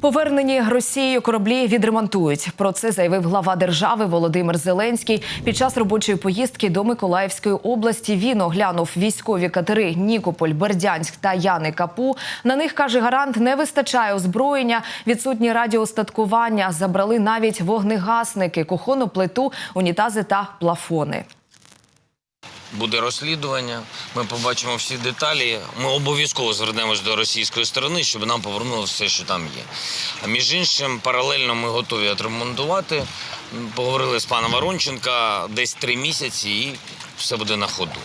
Повернені Росією кораблі відремонтують. Про це заявив глава держави Володимир Зеленський. Під час робочої поїздки до Миколаївської області він оглянув військові катери «Нікополь», «Бердянськ» та «Яни Капу». На них, каже гарант, не вистачає озброєння, відсутні радіоустаткування, забрали навіть вогнегасники, кухонну плиту, унітази та плафони. Буде розслідування, ми побачимо всі деталі. Ми обов'язково звернемось до російської сторони, щоб нам повернули все, що там є. А між іншим, паралельно ми готові відремонтувати. Поговорили з паном Воронченко, десь 3 місяці і все буде на ходу.